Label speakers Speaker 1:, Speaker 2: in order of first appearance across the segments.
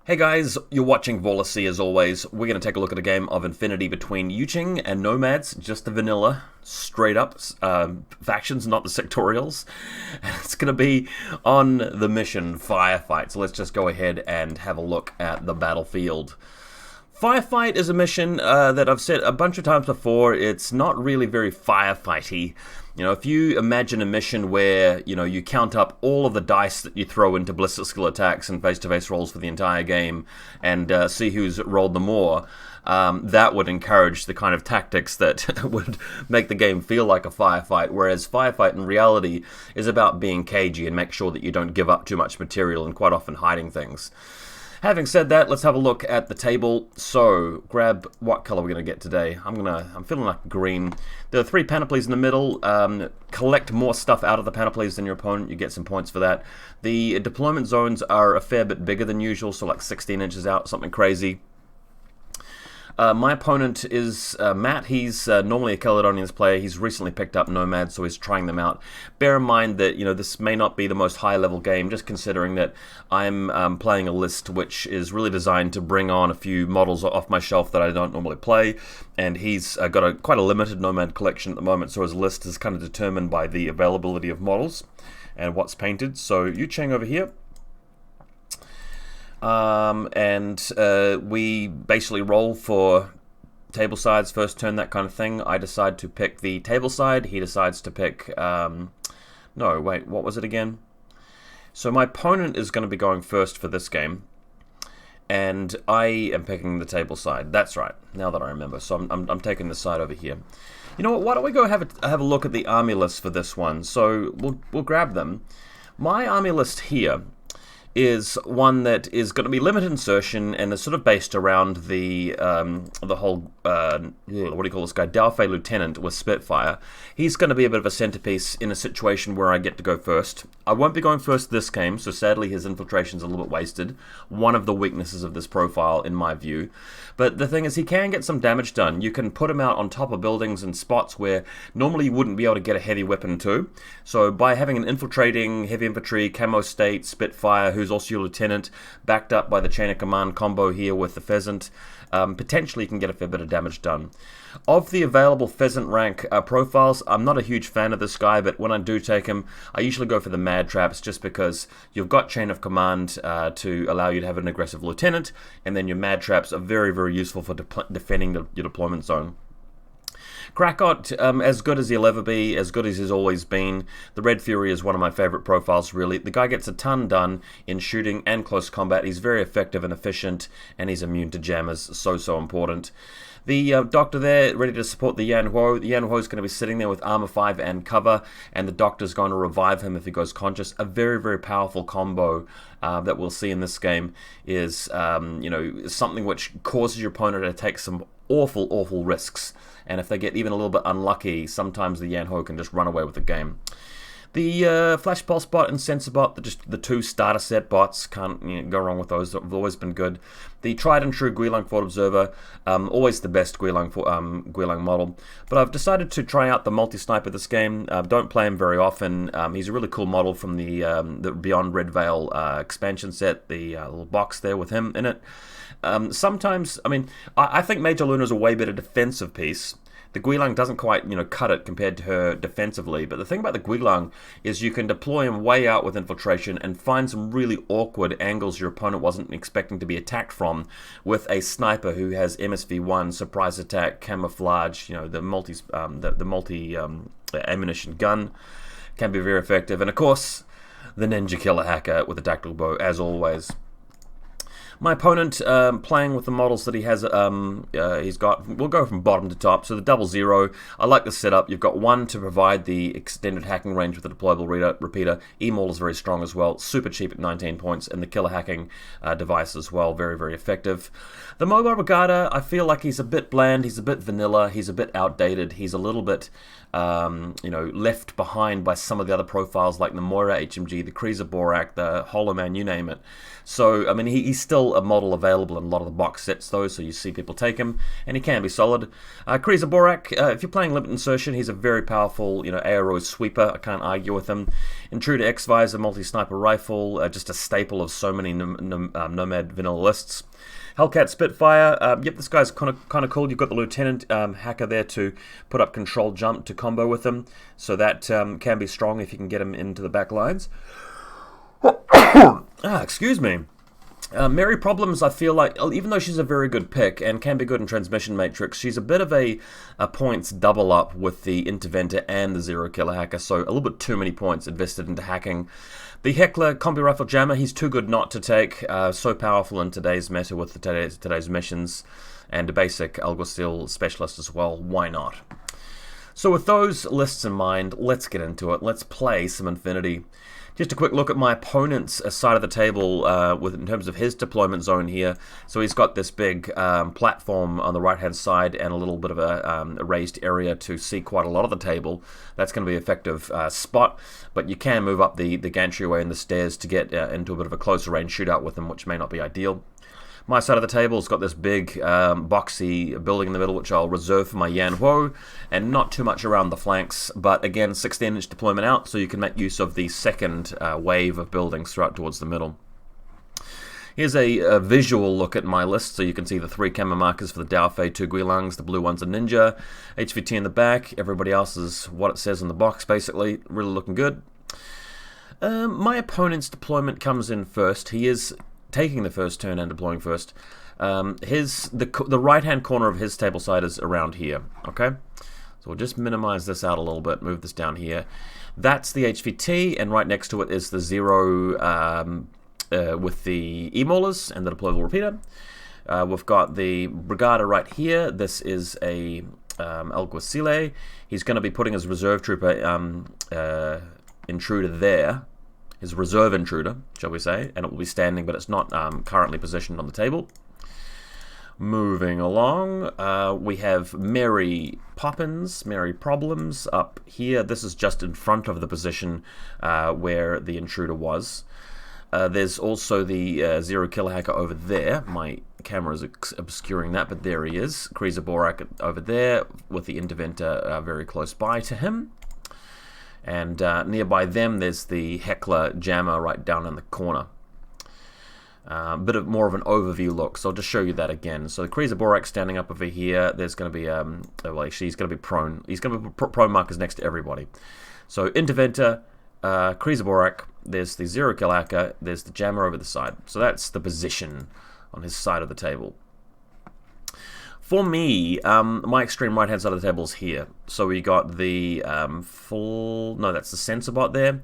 Speaker 1: Hey guys, you're watching VaulSC as always. We're going to take a look at a game of infiNity between YuJing and Nomads, just the vanilla, straight up factions, not the sectorials. It's going to be on the mission Firefight, so let's just go ahead and have a look at the battlefield. Firefight is a mission that I've said a bunch of times before. It's not really very firefighty. You know, if you imagine a mission where, you count up all of the dice that you throw into ballistic skill attacks and face-to-face rolls for the entire game and see who's rolled the more, that would encourage the kind of tactics that would make the game feel like a firefight, whereas firefight in reality is about being cagey and make sure that you don't give up too much material and quite often hiding things. Having said that, let's have a look at the table. So, grab what color we're going to get today. I'm feeling like green. There are 3 panoplies in the middle. Collect more stuff out of the panoplies than your opponent. You get some points for that. The deployment zones are a fair bit bigger than usual, so like 16 inches out, something crazy. My opponent is Matt. He's normally a Caledonians player. He's recently picked up Nomads, so he's trying them out. Bear in mind that this may not be the most high-level game, just considering that I'm playing a list which is really designed to bring on a few models off my shelf that I don't normally play, and he's got quite a limited Nomad collection at the moment, so his list is kind of determined by the availability of models and what's painted. So YuJing over here. We basically roll for table sides, first turn, that kind of thing. I decide to pick the table side. He decides to pick... no, wait, what was it again? So my opponent is going to be going first for this game, and I am picking the table side. That's right, now that I remember. So I'm taking this side over here. You know what, why don't we go have a look at the army list for this one? So we'll grab them. My army list here is one that is going to be limited insertion and is sort of based around the whole what do you call this guy, Dalfei Lieutenant with Spitfire. He's going to be a bit of a centerpiece in a situation where I get to go first. I won't be going first this game, so sadly his infiltration's a little bit wasted. One of the weaknesses of this profile in my view. But the thing is, he can get some damage done. You can put him out on top of buildings and spots where normally you wouldn't be able to get a heavy weapon to. So by having an infiltrating heavy infantry, camo state, Spitfire, who's also your lieutenant, backed up by the chain of command combo here with the pheasant, potentially you can get a fair bit of damage done. Of the available pheasant rank profiles, I'm not a huge fan of this guy, but when I do take him, I usually go for the mad traps just because you've got chain of command to allow you to have an aggressive lieutenant, and then your mad traps are very, very useful for defending your deployment zone. Krakot, as good as he'll ever be, as good as he's always been. The Red Fury is one of my favorite profiles, really. The guy gets a ton done in shooting and close combat. He's very effective and efficient, and he's immune to jammers. So important. The Doctor there, ready to support the Yanhuo. The Yanhuo is going to be sitting there with Armor 5 and cover, and the Doctor's going to revive him if he goes conscious. A very, very powerful combo that we'll see in this game is, something which causes your opponent to take some awful risks. And if they get even a little bit unlucky, sometimes the Yanhuo can just run away with the game. The Flash Pulse bot and Sensor bot, just the 2 starter set bots, can't go wrong with those. They've always been good. The tried and true Guilang Fort Observer, always the best Guilang model. But I've decided to try out the multi-sniper this game. Don't play him very often. He's a really cool model from the Beyond Red Veil expansion set, the little box there with him in it. Sometimes, I think Major Luna is a way better defensive piece. The Guilang doesn't quite, cut it compared to her defensively. But the thing about the Guilang is you can deploy him way out with infiltration and find some really awkward angles your opponent wasn't expecting to be attacked from with a sniper who has MSV1, surprise attack, camouflage, the multi ammunition gun can be very effective. And of course, the Ninja Killer Hacker with a tactical bow, as always. My opponent, playing with the models that he has, he's got, we'll go from bottom to top. So the 00, I like the setup. You've got 1 to provide the extended hacking range with the deployable repeater. E-Maul is very strong as well, super cheap at 19 points, and the killer hacking device as well, very, very effective. The Mobile Regatta, I feel like he's a bit bland, he's a bit vanilla, he's a bit outdated, he's a little bit, left behind by some of the other profiles like the Moira HMG, the Kreezer Borak, the Hollow Man, you name it. So, he's still still a model available in a lot of the box sets though, so you see people take him, and he can be solid. Borak, if you're playing Limit Insertion, he's a very powerful, ARO sweeper. I can't argue with him. Intruder X-Visor, multi-sniper rifle, just a staple of so many Nomad vanilla lists. Hellcat Spitfire, yep, this guy's kind of cool. You've got the Lieutenant hacker there to put up control jump to combo with him, so that can be strong if you can get him into the back lines. Excuse me. Mary Problems, I feel like, even though she's a very good pick and can be good in Transmission Matrix, she's a bit of a points double up with the Interventor and the Zero Killer Hacker, so a little bit too many points invested into hacking. The Heckler Combi Rifle Jammer, he's too good not to take, so powerful in today's meta with today's missions, and a basic Alguacil Specialist as well, why not? So with those lists in mind, let's get into it, let's play some infiNity. Just a quick look at my opponent's side of the table in terms of his deployment zone here. So he's got this big platform on the right-hand side and a little bit of a raised area to see quite a lot of the table. That's going to be an effective spot, but you can move up the gantry way and the stairs to get into a bit of a closer range shootout with him, which may not be ideal. My side of the table's got this big boxy building in the middle, which I'll reserve for my Yan Huo, and not too much around the flanks, but again 16-inch deployment out, so you can make use of the second wave of buildings throughout towards the middle. Here's a visual look at my list, so you can see the 3 camo markers for the Daofei, 2 Guilangs, the blue one's a Ninja, HVT in the back, everybody else is what it says in the box basically, really looking good. My opponent's deployment comes in first. He is taking the first turn and deploying first. The right-hand corner of his table side is around here, okay? So we'll just minimize this out a little bit, move this down here. That's the HVT, and right next to it is the Zero with the E-Maulers and the deployable repeater. We've got the Brigada right here. This is a Alguacil. He's going to be putting his reserve trooper intruder there. His reserve intruder, shall we say, and it will be standing, but it's not currently positioned on the table. Moving along, we have Mary Problems up here. This is just in front of the position where the intruder was. There's also the Zero Killer Hacker over there. My camera is obscuring that, but there he is. Borak over there with the Interventor very close by to him. And nearby them, there's the Heckler Jammer right down in the corner. Bit of more of an overview look, so I'll just show you that again. So the Borak standing up over here. There's going to be, well, actually, he's going to be prone. He's going to put prone markers next to everybody. So Interventor, Borak. There's the Zero Kill Hacker. There's the Jammer over the side. So that's the position on his side of the table. For me, my extreme right-hand side of the table is here. So we got the that's the sensor bot there.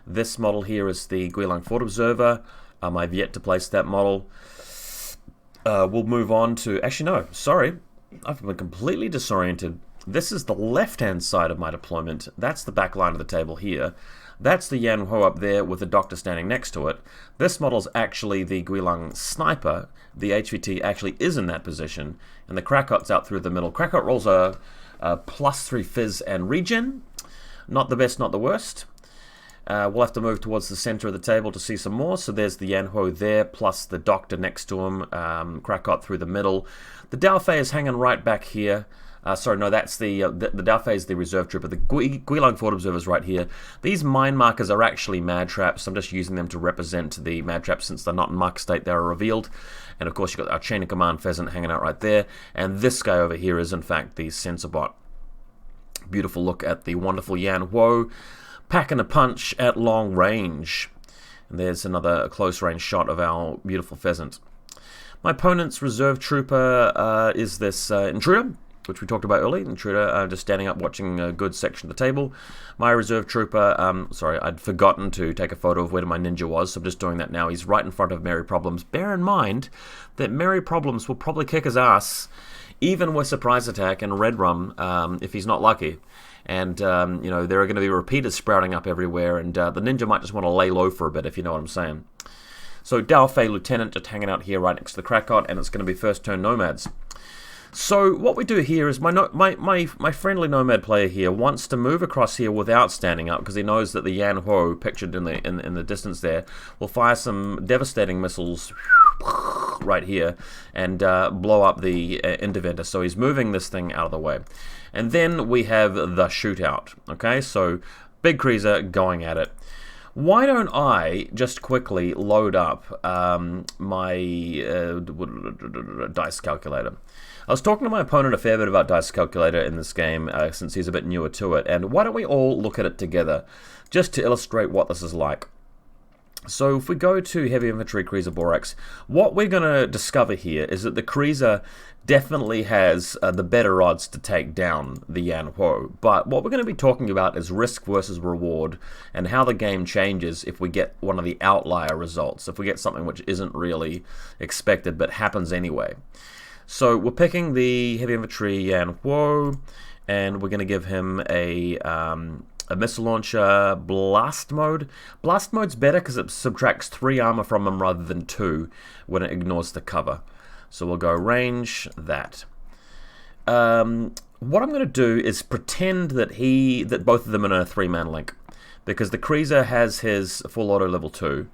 Speaker 1: This model here is the Guilang Fort Observer. I've yet to place that model. We'll move on to, actually no, sorry. I've been completely disoriented. This is the left-hand side of my deployment. That's the back line of the table here. That's the Yan Ho up there with the Doctor standing next to it. This model is actually the Guilang Sniper. The HVT actually is in that position. And the Krakot's out through the middle. Krakot rolls a +3 Fizz and Regen. Not the best, not the worst. We'll have to move towards the center of the table to see some more. So there's the Yan Ho there, plus the Doctor next to him. Krakot through the middle. The Daofei is hanging right back here. Sorry, no, that's the Daofei is the reserve trooper. The Guilang Fort Observer's right here. These mine markers are actually mad traps. I'm just using them to represent the mad traps since they're not in mark state, they're revealed. And of course, you've got our Chain of Command Pheasant hanging out right there. And this guy over here is, in fact, the sensor bot. Beautiful look at the wonderful Yan Huo, packing a punch at long range. And there's another close range shot of our beautiful Pheasant. My opponent's reserve trooper is this intruder, which we talked about earlier. Intruder just standing up watching a good section of the table. My reserve trooper, sorry, I'd forgotten to take a photo of where my ninja was, so I'm just doing that now. He's right in front of Mary Problems. Bear in mind that Mary Problems will probably kick his ass, even with surprise attack and red rum, if he's not lucky. And, you know, there are going to be repeaters sprouting up everywhere, and the ninja might just want to lay low for a bit, if you know what I'm saying. So Daofei Lieutenant just hanging out here right next to the Krakot, and it's going to be first turn Nomads. So what we do here is my friendly Nomad player here wants to move across here without standing up because he knows that the Yan Ho pictured in the distance there will fire some devastating missiles right here and blow up the Interventor. So he's moving this thing out of the way. And then we have the shootout. Okay, so big cruiser going at it. Why don't I just quickly load up my dice calculator? I was talking to my opponent a fair bit about dice calculator in this game since he's a bit newer to it, and why don't we all look at it together just to illustrate what this is like. So if we go to Heavy Infantry Cruiser Borax, what we're going to discover here is that the cruiser definitely has the better odds to take down the Yan Huo. But what we're going to be talking about is risk versus reward and how the game changes if we get one of the outlier results, if we get something which isn't really expected but happens anyway. So we're picking the Heavy Infantry Yan Huo, and we're going to give him a missile launcher blast mode. Blast mode's better because it subtracts 3 armor from him rather than 2 when it ignores the cover. So we'll go range that. What I'm going to do is pretend that both of them are in a 3-man link, because the cruiser has his full auto level 2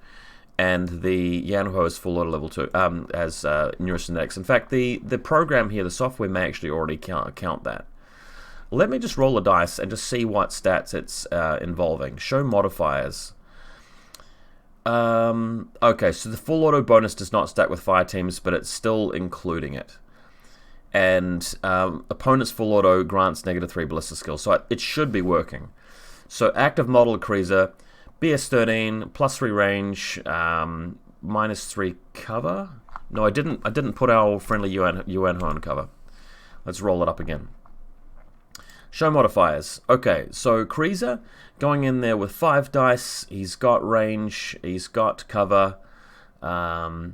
Speaker 1: and the Yan Huo is full auto level 2, has neurosynetics. In fact, the program here, the software may actually already count that. Let me just roll a dice and just see what stats it's involving. Show modifiers. Okay, so the full auto bonus does not stack with fire teams, but it's still including it. And opponent's full auto grants -3 ballista skill, so it should be working. So active model cruiser, BS13, +3 range, -3 cover. No, I didn't put our friendly Yuan on cover. Let's roll it up again. Show modifiers. Okay, so cruiser going in there with 5 dice. He's got range. He's got cover. That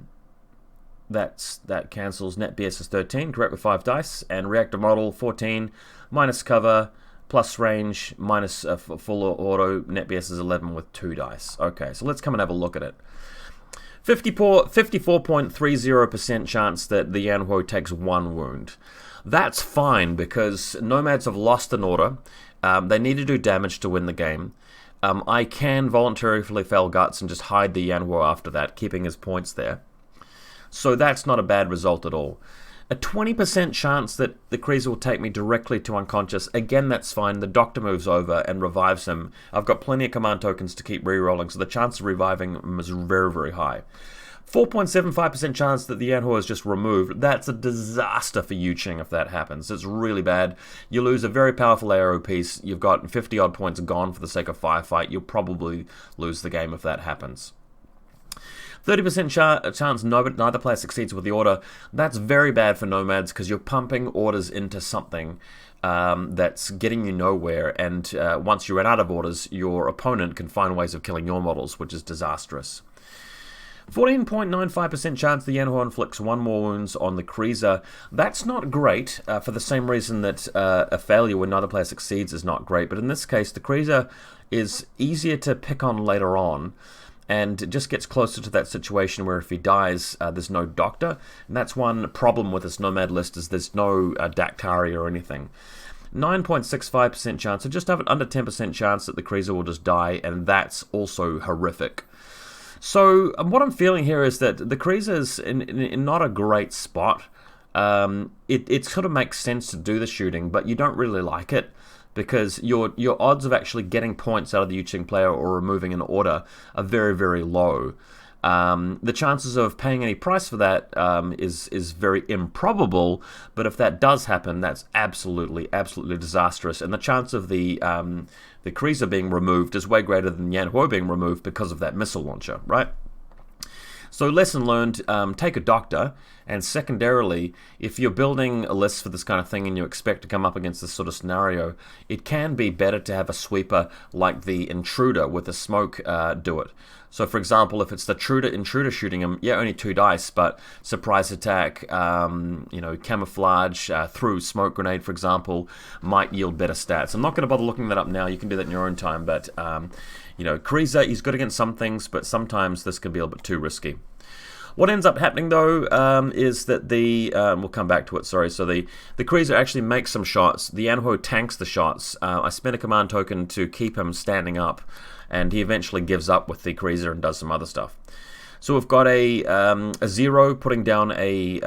Speaker 1: cancels. Net BS is 13. Correct with 5 dice. And reactor model 14 minus cover plus range minus full auto. Net BS is 11 with 2 dice. Okay, so let's come and have a look at it. 54.30% chance that the Yan Huo takes 1 wound. That's fine because Nomads have lost an order. They need to do damage to win the game. I can voluntarily fail guts and just hide the Yan Huo after that, keeping his points there. So that's not a bad result at all. A 20% chance that the cruiser will take me directly to unconscious. Again, that's fine. The doctor moves over and revives him. I've got plenty of command tokens to keep re-rolling, so the chance of reviving him is very, very high. 4.75% chance that the Yan Huo is just removed. That's a disaster for YuJing if that happens. It's really bad. You lose a very powerful ARO piece. You've got 50 odd points gone for the sake of Firefight. You'll probably lose the game if that happens. 30% chance neither player succeeds with the order. That's very bad for Nomads because you're pumping orders into something that's getting you nowhere, and once you run out of orders, your opponent can find ways of killing your models, which is disastrous. 14.95% chance the Yan Huo inflicts 1 more wounds on the cruiser. That's not great, for the same reason that a failure when neither player succeeds is not great, but in this case the cruiser is easier to pick on later on, and it just gets closer to that situation where if he dies, there's no doctor, and that's one problem with this Nomad list, is there's no Daktari or anything. 9.65% chance, so just have an under 10% chance that the cruiser will just die, and that's also horrific. So what I'm feeling here is that the cruiser's in not a great spot. It sort of makes sense to do the shooting, but you don't really like it because your odds of actually getting points out of the YuJing player or removing an order are very, very low. The chances of paying any price for that is very improbable, but if that does happen, that's absolutely disastrous. And the chance of the cruiser being removed is way greater than Yan Huo being removed because of that missile launcher, right? So lesson learned, take a doctor, and secondarily, if you're building a list for this kind of thing and you expect to come up against this sort of scenario, it can be better to have a sweeper like the intruder with a smoke do it. So for example, if it's the intruder shooting him, yeah, only 2 dice, but surprise attack, camouflage through smoke grenade, for example, might yield better stats. I'm not going to bother looking that up now. You can do that in your own time, but cruiser, he's good against some things, but sometimes this can be a little bit too risky. What ends up happening though is that we'll come back to it, sorry, so the cruiser actually makes some shots. The Yan Huo tanks the shots. I spent a command token to keep him standing up, and he eventually gives up with the cruiser and does some other stuff. So we've got a 0 putting down a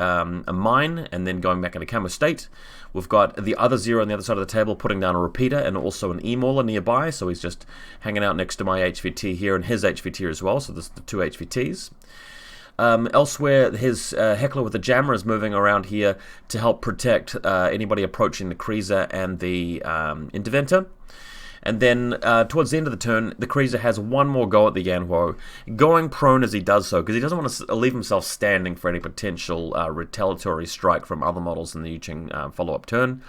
Speaker 1: mine and then going back into camo state. We've got the other 0 on the other side of the table putting down a repeater and also an E-mauler nearby. So he's just hanging out next to my HVT here and his HVT as well. So there's the 2 HVTs. Elsewhere, his Heckler with the jammer is moving around here to help protect anybody approaching the Cruiser and the Interventor. And then towards the end of the turn, the Cruiser has one more go at the Yanhuo, going prone as he does so, because he doesn't want to leave himself standing for any potential retaliatory strike from other models in the YuJing follow-up turn.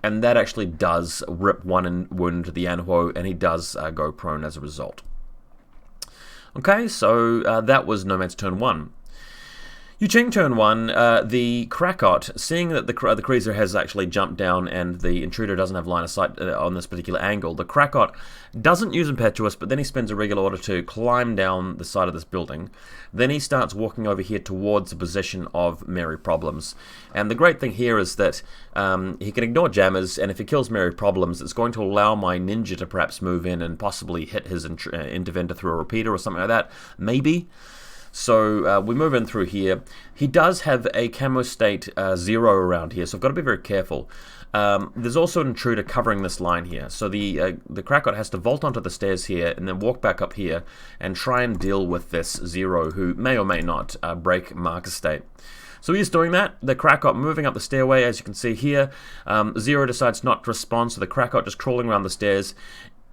Speaker 1: And that actually does rip one wound to the Yanhuo, and he does go prone as a result. Okay, so that was Nomads turn 1. YuJing turn 1, the Krakot, seeing that the Cruiser has actually jumped down and the Intruder doesn't have line of sight on this particular angle, the Krakot doesn't use Impetuous, but then he spends a regular order to climb down the side of this building. Then he starts walking over here towards the position of Mary Problems. And the great thing here is that he can ignore jammers, and if he kills Mary Problems, it's going to allow my Ninja to perhaps move in and possibly hit his Interventor through a repeater or something like that. Maybe. So we move in through here. He does have a camo state 0 around here, so I've got to be very careful. There's also an Intruder covering this line here, so the Krakot has to vault onto the stairs here and then walk back up here and try and deal with this 0 who may or may not break marker state. So he's doing that. The Krakot moving up the stairway, as you can see here. 0 decides not to respond, so the Krakot just crawling around the stairs,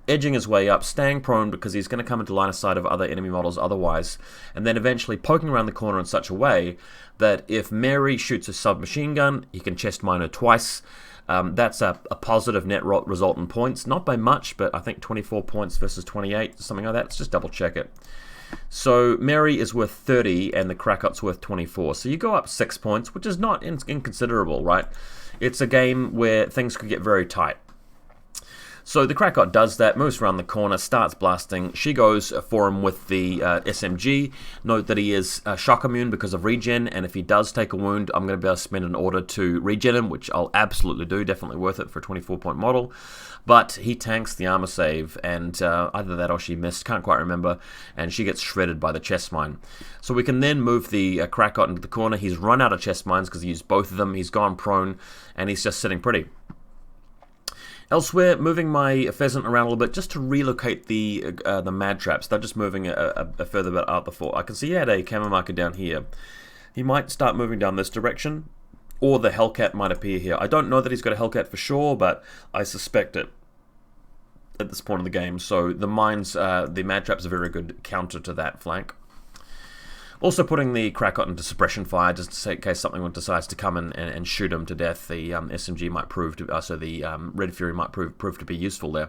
Speaker 1: edging his way up, staying prone because he's going to come into line of sight of other enemy models otherwise, and then eventually poking around the corner in such a way that if Mary shoots a submachine gun, he can chest mine her twice. That's a positive net result in points, not by much, but I think 24 points versus 28, something like that. Let's just double check it. So Mary is worth 30 and the Krakot's worth 24, so you go up 6 points, which is not inconsiderable, right? It's a game where things could get very tight. So the Krakot does that, moves around the corner, starts blasting. She goes for him with the SMG. Note that he is shock immune because of regen, and if he does take a wound, I'm going to be able to spend an order to regen him, which I'll absolutely do, definitely worth it for a 24-point model. But he tanks the armor save, and either that or she missed, can't quite remember, and she gets shredded by the chest mine. So we can then move the Krakot into the corner. He's run out of chest mines because he used both of them. He's gone prone, and he's just sitting pretty. Elsewhere, moving my pheasant around a little bit just to relocate the mad traps. They're just moving a further bit out before. I can see he had a camo marker down here. He might start moving down this direction, or the Hellcat might appear here. I don't know that he's got a Hellcat for sure, but I suspect it at this point in the game. So the mines, the mad traps are a very good counter to that flank. Also putting the Krakot into suppression fire just in case something decides to come and shoot him to death. The SMG might prove to, so the Red Fury might prove to be useful there.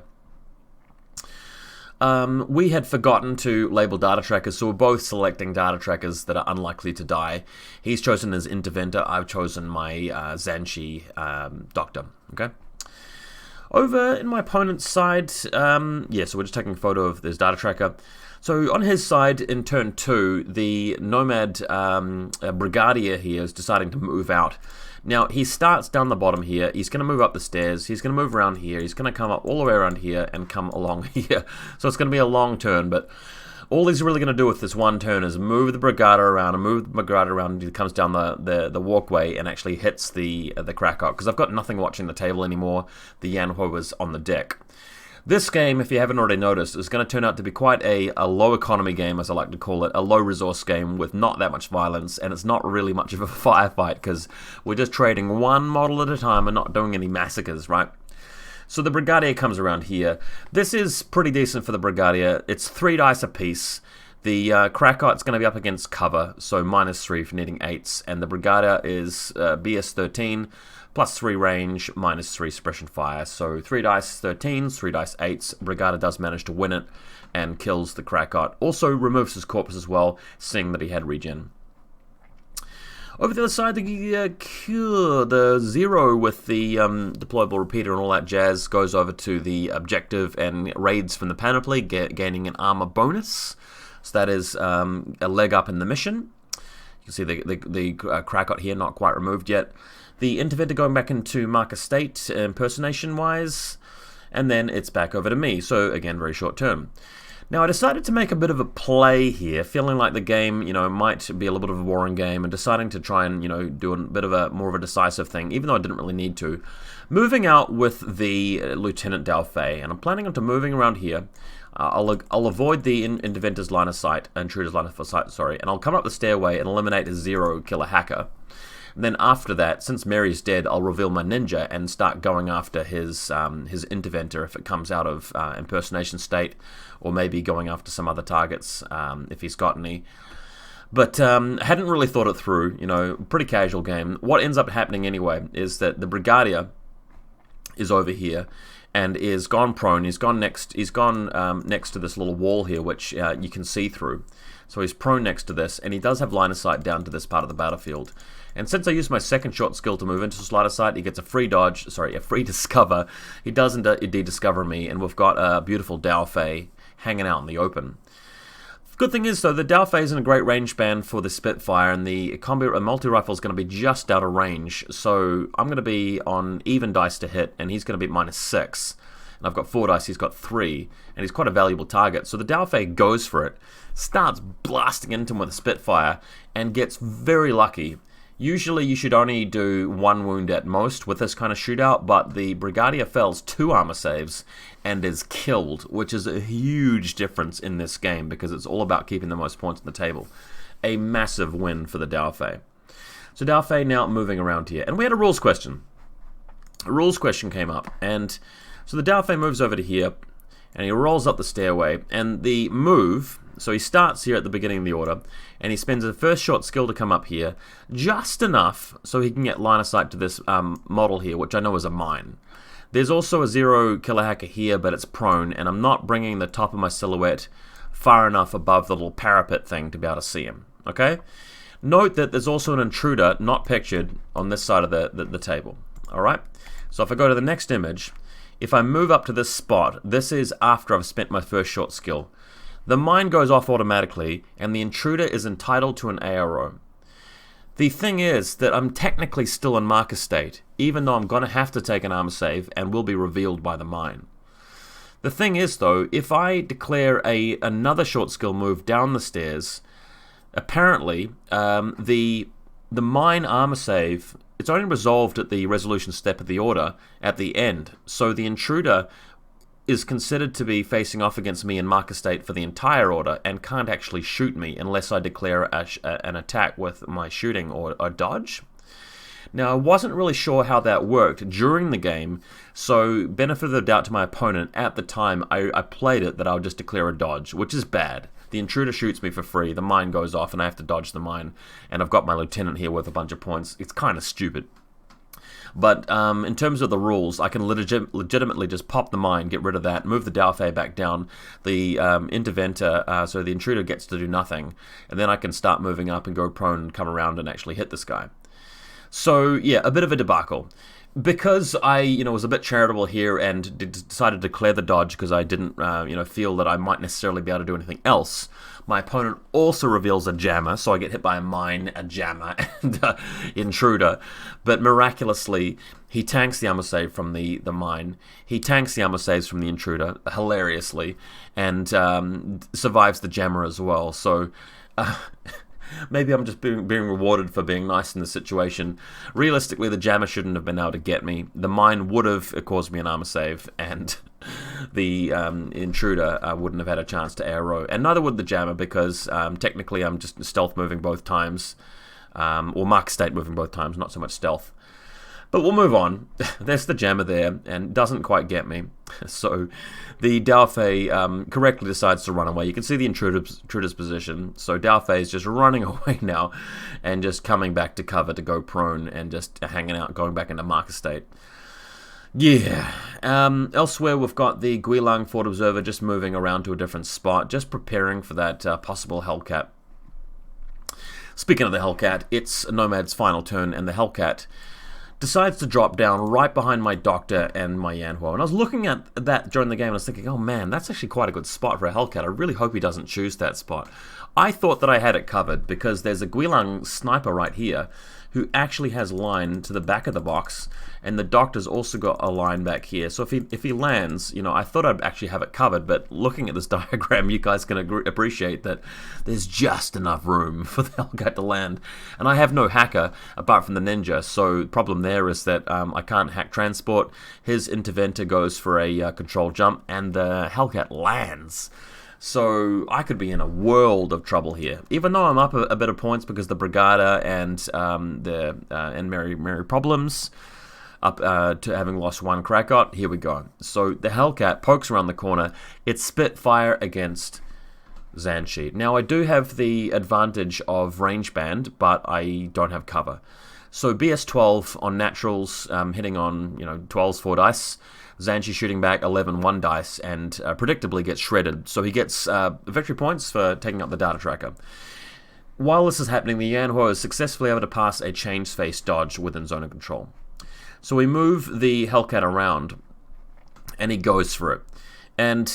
Speaker 1: We had forgotten to label data trackers, so we're both selecting data trackers that are unlikely to die. He's chosen his Interventor, I've chosen my Zhanshi Doctor. Okay. Over in my opponent's side, yeah, so we're just taking a photo of this data tracker. So on his side, in turn 2, the Nomad Brigadier here is deciding to move out. Now, he starts down the bottom here. He's going to move up the stairs. He's going to move around here. He's going to come up all the way around here and come along here. So it's going to be a long turn, but all he's really going to do with this one turn is move the Brigada around and move the Brigada around until he comes down the walkway and actually hits the Krakot, because I've got nothing watching the table anymore. The Yanhuo is on the deck. This game, if you haven't already noticed, is going to turn out to be quite a low economy game, as I like to call it, a low resource game with not that much violence, and it's not really much of a firefight because we're just trading one model at a time and not doing any massacres, right? So the Brigadier comes around here. This is pretty decent for the Brigadier. It's 3 dice apiece. The Krakot's going to be up against cover, so -3 for needing 8s, and the Brigadier is BS13, +3 range, -3 suppression fire. So 3 dice 13s, 3 dice 8s. Brigada does manage to win it and kills the Krakot. Also removes his corpse as well, seeing that he had regen. Over the other side, the 0 with the deployable repeater and all that jazz goes over to the objective and raids from the panoply, gaining an armor bonus. So that is a leg up in the mission. You can see the Krakot here, not quite removed yet. The Interventor going back into marker state, impersonation-wise, and then it's back over to me. So again, very short term. Now I decided to make a bit of a play here, feeling like the game, might be a little bit of a boring game, and deciding to try and, do a bit of a more of a decisive thing, even though I didn't really need to. Moving out with the Lieutenant Daofei, and I'm planning on moving around here. I'll avoid the Interventor's line of sight, Intruder's line of sight, sorry, and I'll come up the stairway and eliminate a 0 killer hacker. And then after that, since Mary's dead, I'll reveal my ninja and start going after his Interventor if it comes out of impersonation state, or maybe going after some other targets if he's got any. But hadn't really thought it through, pretty casual game. What ends up happening anyway is that the Brigadier is over here and is gone prone. He's gone next to this little wall here, which you can see through. So he's prone next to this, and he does have line of sight down to this part of the battlefield. And since I used my second shot skill to move into this line of sight, he gets a free discover. He doesn't indeed discover me, and we've got a beautiful Daofei hanging out in the open. Good thing is, though, the Daofei is in a great range band for the Spitfire, and the multi-rifle is going to be just out of range, so I'm going to be on even dice to hit, and he's going to be -6. And I've got 4 dice, he's got 3, and he's quite a valuable target. So the Daofei goes for it, starts blasting into him with a Spitfire, and gets very lucky. Usually you should only do 1 wound at most with this kind of shootout, but the Brigadier fails 2 armor saves and is killed, which is a huge difference in this game because it's all about keeping the most points on the table. A massive win for the Daofei. So Daofei now moving around here. And we had a rules question. A rules question came up, and so the Daofei moves over to here, and he rolls up the stairway, and the move, so he starts here at the beginning of the order, and he spends a first shot skill to come up here, just enough so he can get line of sight to this model here, which I know is a mine. There's also a 0 killer hacker here, but it's prone, and I'm not bringing the top of my silhouette far enough above the little parapet thing to be able to see him, okay? Note that there's also an intruder not pictured on this side of the table, alright? So if I go to the next image, if I move up to this spot, this is after I've spent my first shot skill. The mine goes off automatically, and the intruder is entitled to an ARO. The thing is that I'm technically still in marker state, even though I'm going to have to take an armor save and will be revealed by the mine. The thing is, though, if I declare another short skill move down the stairs, apparently the mine armor save, it's only resolved at the resolution step of the order at the end, so the intruder is considered to be facing off against me in marker state for the entire order and can't actually shoot me unless I declare an attack with my shooting or a dodge. Now, I wasn't really sure how that worked during the game, so benefit of the doubt to my opponent, at the time I played it that I would just declare a dodge, which is bad. The intruder shoots me for free, the mine goes off, and I have to dodge the mine, and I've got my lieutenant here with a bunch of points. It's kind of stupid. But in terms of the rules, I can legitimately just pop the mine, get rid of that, move the Daofei back down, the Interventor, so the intruder gets to do nothing, and then I can start moving up and go prone and come around and actually hit this guy. So yeah, a bit of a debacle. Because I, was a bit charitable here and decided to declare the dodge because I didn't, feel that I might necessarily be able to do anything else, my opponent also reveals a jammer, so I get hit by a mine, a jammer, and an intruder. But miraculously, he tanks the armor save from the mine. He tanks the armor saves from the intruder, hilariously, and survives the jammer as well. So maybe I'm just being rewarded for being nice in the situation. Realistically, the jammer shouldn't have been able to get me. The mine would have caused me an armor save, and the intruder wouldn't have had a chance to arrow. And neither would the jammer, because technically I'm just stealth moving both times, or mark state moving both times, not so much stealth. But we'll move on. There's the jammer there, and doesn't quite get me. So the Daofei correctly decides to run away. You can see the intruder's position. So Daofei is just running away now, and just coming back to cover to go prone, and just hanging out, going back into marker state. Yeah. Elsewhere, we've got the Guilang Fort Observer just moving around to a different spot, just preparing for that possible Hellcat. Speaking of the Hellcat, it's Nomad's final turn, and the Hellcat decides to drop down right behind my Doctor and my Yanhuo. And I was looking at that during the game and I was thinking, oh man, that's actually quite a good spot for a Hellcat. I really hope he doesn't choose that spot. I thought that I had it covered because there's a Guilang sniper right here who actually has line to the back of the box, and the Doctor's also got a line back here. So if he lands, you know, I thought I'd actually have it covered, but looking at this diagram, you guys can appreciate that there's just enough room for the Hellcat to land. And I have no hacker apart from the Ninja, so the problem there is that I can't hack transport. His Interventor goes for a control jump, and the Hellcat lands. So I could be in a world of trouble here, even though I'm up a bit of points because the Brigada and Merry Problems up to having lost one Krakot. Here we go. So the Hellcat pokes around the corner. It's Spitfire against Zansheet. Now I do have the advantage of range band, but I don't have cover. So BS12 on naturals, hitting on 12s 4 dice. Zansheet shooting back 11 1 dice and predictably gets shredded. So he gets victory points for taking up the data tracker. While this is happening, the Yanhuo is successfully able to pass a change face dodge within zone of control. So we move the Hellcat around and he goes for it. And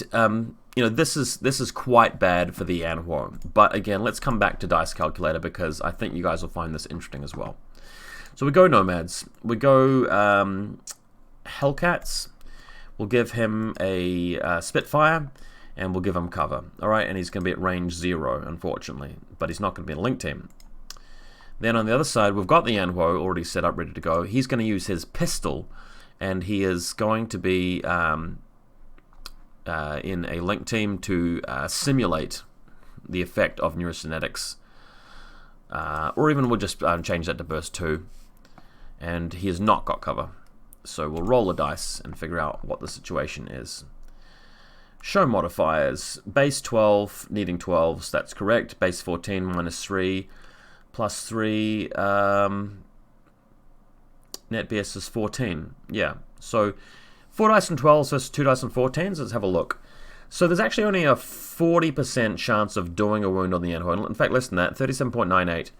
Speaker 1: this is quite bad for the Yanhuo. But again, let's come back to Dice Calculator because I think you guys will find this interesting as well. So we go Nomads. We go Hellcats. We'll give him a Spitfire, and we'll give him cover. Alright, and he's going to be at range 0, unfortunately. But he's not going to be in a link team. Then on the other side, we've got the Yanhuo already set up, ready to go. He's going to use his pistol, and he is going to be in a link team to simulate the effect of neurocynetics. Or even we'll just change that to burst 2. And he has not got cover. So we'll roll the dice and figure out what the situation is. Show modifiers. Base 12, needing 12s, that's correct. Base 14, minus 3, plus 3. Net BS is 14. Yeah, so 4 dice and 12s versus 2 dice and 14s. Let's have a look. So there's actually only a 40% chance of doing a wound on the Yanhuo. In fact, less than that, 37.98.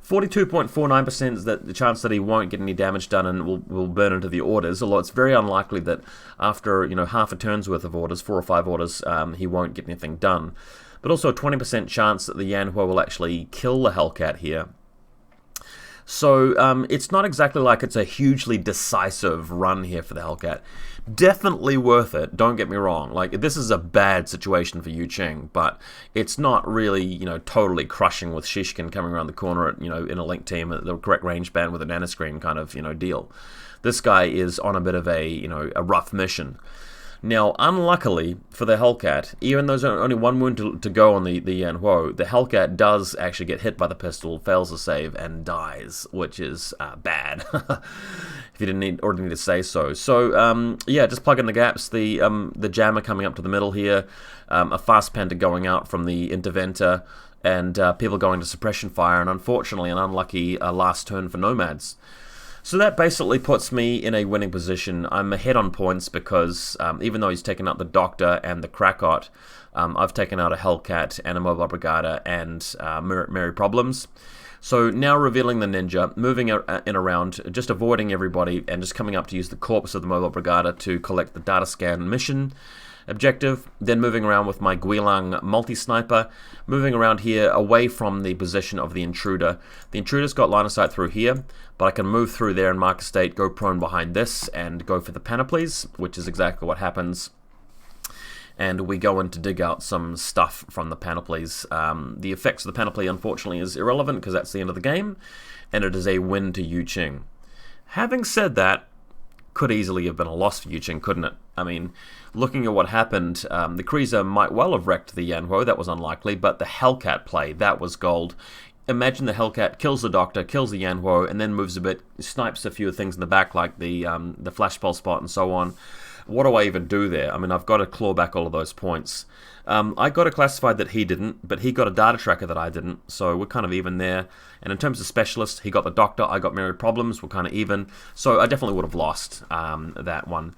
Speaker 1: 42.49% is that the chance that he won't get any damage done and will burn into the orders, although it's very unlikely that after half a turn's worth of orders, 4 or 5 orders, he won't get anything done. But also a 20% chance that the Yanhuo will actually kill the Hellcat here. So it's not exactly like it's a hugely decisive run here for the Hellcat. Definitely worth it, don't get me wrong. Like, this is a bad situation for YuJing, but it's not really, totally crushing with Shishkin coming around the corner at, in a link team at the correct range band with a nanoscreen kind of, deal. This guy is on a bit of a, a rough mission. Now, unluckily for the Hellcat, even though there's only one wound to go on the Yanhuo, the Hellcat does actually get hit by the pistol, fails to save, and dies, which is bad, if you didn't already need to say so. So, yeah, just plug in the gaps. The jammer coming up to the middle here, a fast panda going out from the Interventor, and people going to suppression fire, and unfortunately an unlucky last turn for Nomads. So that basically puts me in a winning position. I'm ahead on points because even though he's taken out the Doctor and the Krakot, I've taken out a Hellcat and a Mobile Brigada and Merry Problems. So now revealing the Ninja, moving in around, just avoiding everybody and just coming up to use the corpse of the Mobile Brigada to collect the data scan mission objective, then moving around with my Guilang multi-sniper, moving around here away from the position of the intruder. The intruder's got line of sight through here, but I can move through there and mark a state, go prone behind this, and go for the panoplies, which is exactly what happens. And we go in to dig out some stuff from the panoplies. The effects of the panoply, unfortunately, is irrelevant because that's the end of the game, and it is a win to YuJing. Having said that, could easily have been a loss for YuJing, couldn't it? I mean, looking at what happened, the Kriza might well have wrecked the Yanhuo, that was unlikely, but the Hellcat play, that was gold. Imagine the Hellcat kills the Doctor, kills the Yanhuo, and then moves a bit, snipes a few things in the back, like the flash pulse spot and so on. What do I even do there? I mean, I've got to claw back all of those points. I got it classified that he didn't, but he got a data tracker that I didn't, so we're kind of even there. And in terms of specialists, he got the doctor, I got Mary Problems, we're kind of even. So I definitely would have lost that one.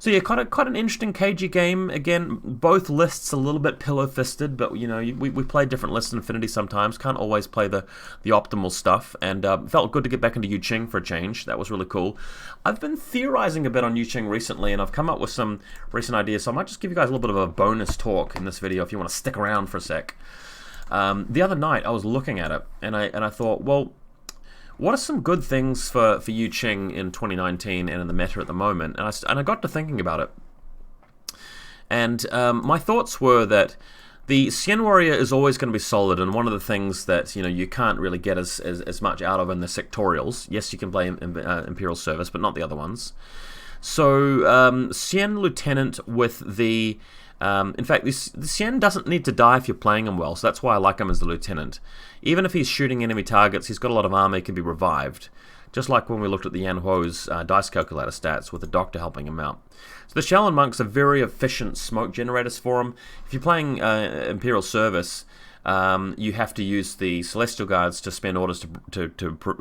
Speaker 1: So yeah, quite an interesting cagey game. Again, both lists a little bit pillow-fisted, but you know, we play different lists in infiNity sometimes. Can't always play the optimal stuff, and felt good to get back into YuJing for a change. That was really cool. I've been theorizing a bit on YuJing recently, and I've come up with some recent ideas, so I might just give you guys a little bit of a bonus talk in this video if you want to stick around for a sec. The other night, I was looking at it, and I thought, well, what are some good things for YuJing in 2019 and in the meta at the moment? And I got to thinking about it. And my thoughts were that the Xian Warrior is always going to be solid, and one of the things that you can't really get as much out of in the sectorials. Yes, you can play Imperial Service, but not the other ones. So Xian Lieutenant with the... in fact, the Xian doesn't need to die if you're playing him well, so that's why I like him as the Lieutenant. Even if he's shooting enemy targets, he's got a lot of armor, he can be revived. Just like when we looked at the Yan Huo's dice calculator stats with the Doctor helping him out. So the Shaolin Monks are very efficient smoke generators for him. If you're playing Imperial Service, you have to use the Celestial Guards to spend orders to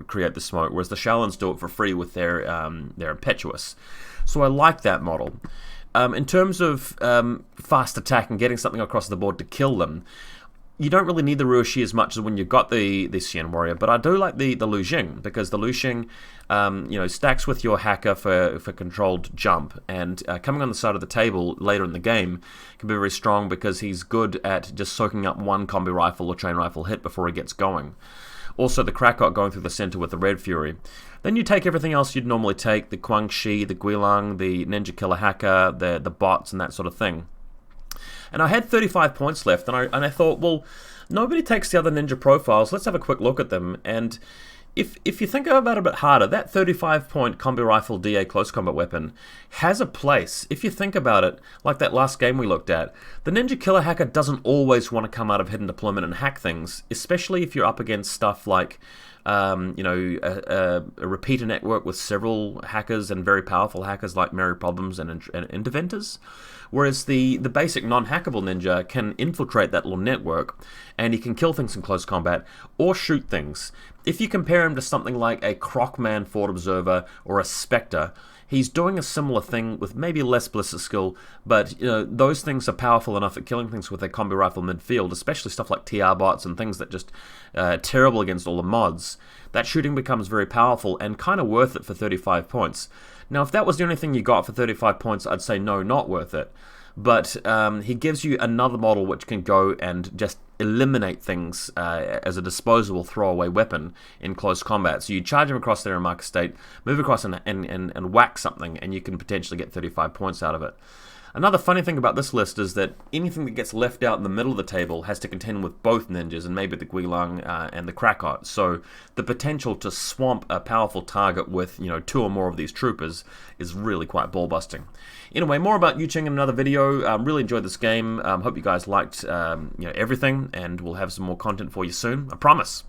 Speaker 1: create the smoke, whereas the Shaolins do it for free with their Impetuous. So I like that model. In terms of fast attack and getting something across the board to kill them, you don't really need the Ruoxi as much as when you've got the Xian Warrior, but I do like the YuJing, because the YuJing stacks with your hacker for controlled jump, and coming on the side of the table later in the game can be very strong because he's good at just soaking up one combi rifle or chain rifle hit before he gets going. Also, the Krakot going through the center with the Red Fury. Then you take everything else you'd normally take, the Guangxi, the Guilang, the Ninja Killer Hacker, the bots, and that sort of thing. And I had 35 points left, and I thought, well, nobody takes the other ninja profiles. Let's have a quick look at them. And if you think about it a bit harder, that 35-point combi rifle DA close combat weapon has a place. If you think about it, like that last game we looked at, the Ninja Killer Hacker doesn't always want to come out of hidden deployment and hack things, especially if you're up against stuff like a repeater network with several hackers and very powerful hackers like Mary Problems and Interventors. Whereas the basic non-hackable ninja can infiltrate that little network, and he can kill things in close combat or shoot things. If you compare him to something like a Crocman Fort Observer or a Spectre, he's doing a similar thing with maybe less ballistic skill, but those things are powerful enough at killing things with a combi rifle midfield, especially stuff like TR bots and things that just terrible against all the mods. That shooting becomes very powerful and kind of worth it for 35 points. Now, if that was the only thing you got for 35 points, I'd say no, not worth it. But he gives you another model which can go and just eliminate things as a disposable throwaway weapon in close combat. So you charge him across there in Mark Estate, move across and whack something, and you can potentially get 35 points out of it. Another funny thing about this list is that anything that gets left out in the middle of the table has to contend with both ninjas and maybe the Guilang and the Krakot. So the potential to swamp a powerful target with 2 or more of these troopers is really quite ball-busting. Anyway, more about YuJing in another video. Really enjoyed this game. Hope you guys liked everything, and we'll have some more content for you soon. I promise.